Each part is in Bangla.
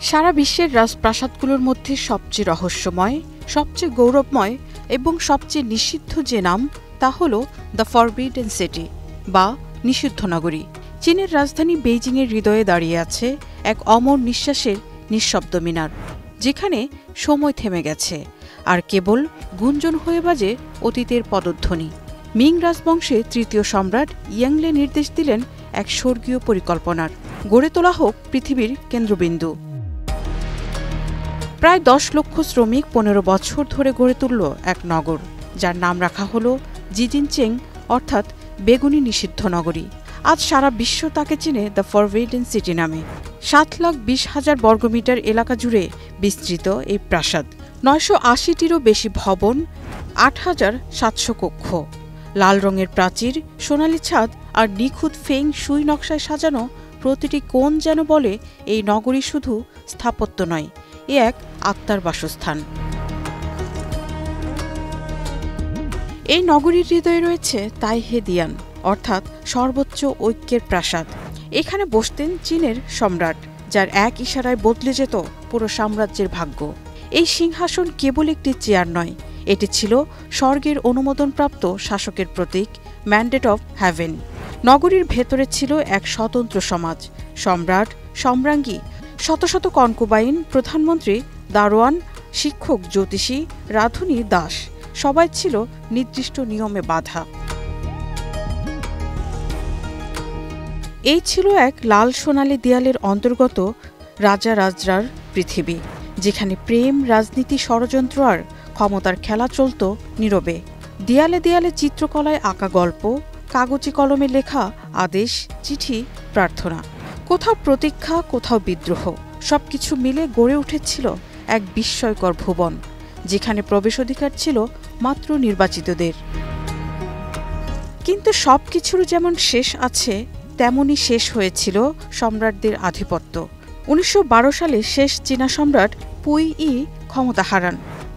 সারা বিশ্বের রাজপ্রাসাদগুলোর মধ্যে সবচেয়ে রহস্যময়, সবচেয়ে গৌরবময় এবং সবচেয়ে নিষিদ্ধ যে নাম তা হল দ্য ফরবিডেন সিটি বা নিষিদ্ধ নগরী। চীনের রাজধানী বেইজিংয়ের হৃদয়ে দাঁড়িয়ে আছে এক অমর নিঃশ্বাসের নিঃশব্দ মিনার, যেখানে সময় থেমে গেছে আর কেবল গুঞ্জন হয়ে বাজে অতীতের পদধ্বনি। মিং রাজবংশে তৃতীয় সম্রাট ইয়াংলে নির্দেশ দিলেন এক স্বর্গীয় পরিকল্পনার, গড়ে তোলা হোক পৃথিবীর কেন্দ্রবিন্দু। প্রায় 10 লক্ষ শ্রমিক 15 বছর ধরে গড়ে তুলল এক নগর, যার নাম রাখা হল জিজিনচেং, অর্থাৎ বেগুনি নিষিদ্ধ নগরী। আজ সারা বিশ্ব তাকে চেনে দ্য ফরবিডেন সিটি নামে। 7,20,000 বর্গমিটার এলাকা জুড়ে বিস্তৃত এই প্রাসাদ, 980টিরও বেশি ভবন, 8,700 কক্ষ, লাল রঙের প্রাচীর, সোনালি ছাদ আর নিখুঁত ফেং শুই নকশায় সাজানো প্রতিটি কোণ যেন বলে এই নগরী শুধু স্থাপত্য নয়, এ এক আত্মার বাসস্থান। এই নগরীর হৃদয়ে রয়েছে তাইহেদিয়ান, অর্থাৎ সর্বোচ্চ ঐক্যের প্রাসাদ। এখানে বসতেন চীনের সম্রাট, যার এক ইশারায় বদলে যেত পুরো সাম্রাজ্যের ভাগ্য। এই সিংহাসন কেবল একটি চেয়ার নয়, এটি ছিল স্বর্গের অনুমোদনপ্রাপ্ত শাসকের প্রতীক, ম্যান্ডেট অফ হ্যাভেন। নগরীর ভেতরে ছিল এক স্বতন্ত্র সমাজ, সম্রাট, সম্রাজ্ঞী, শত শত কনকুবাইন, প্রধানমন্ত্রী, দারোয়ান, শিক্ষক, জ্যোতিষী, রাঁধুনি, দাস, সবাই ছিল নির্দিষ্ট নিয়মে বাঁধা। এই ছিল এক লাল সোনালি দেয়ালের অন্তর্গত রাজা রাজরার পৃথিবী, যেখানে প্রেম, রাজনীতি, ষড়যন্ত্র আর ক্ষমতার খেলা চলত নীরবে। দেয়ালে দেয়ালে চিত্রকলায় আঁকা গল্প, কাগজে কলমে লেখা আদেশ, চিঠি, প্রার্থনা, কোথাও প্রতীক্ষা, কোথাও বিদ্রোহ, সবকিছু মিলে গড়ে উঠেছিল এক বিস্ময়কর ভুবন, যেখানে প্রবেশাধিকার ছিল মাত্র নির্বাচিতদের। কিন্তু সবকিছুর যেমন শেষ আছে, তেমনই শেষ হয়েছিল সম্রাটদের আধিপত্য। 1912 সালে শেষ চীনা সম্রাট পুই ই ক্ষমতা হারান।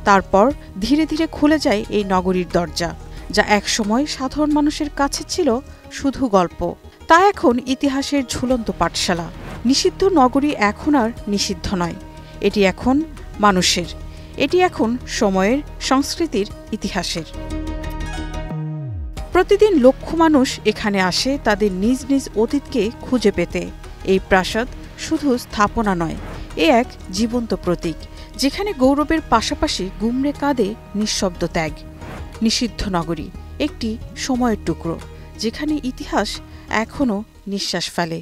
তারপর ধীরে ধীরে খুলে যায় এই নগরীর দরজা, যা একসময় সাধারণ মানুষের কাছে ছিল শুধু গল্প। তা এখন ইতিহাসের ঝুলন্ত পাঠশালা। নিষিদ্ধ নগরী এখন আর নিষিদ্ধ নয়, এটি এখন মানুষের, এটি এখন সময়ের, সংস্কৃতির, ইতিহাসের। প্রতিদিন লক্ষ মানুষ এখানে আসে তাদের নিজ নিজ অতীতকে খুঁজে পেতে। এই প্রাসাদ শুধু স্থাপনা নয়, এ এক জীবন্ত প্রতীক, যেখানে গৌরবের পাশাপাশি গুমরে কাঁদে নিঃশব্দ ত্যাগ। নিষিদ্ধ নগরী একটি সময়ের টুকরো, যেখানে ইতিহাস এখনও নিঃশ্বাস ফেলে।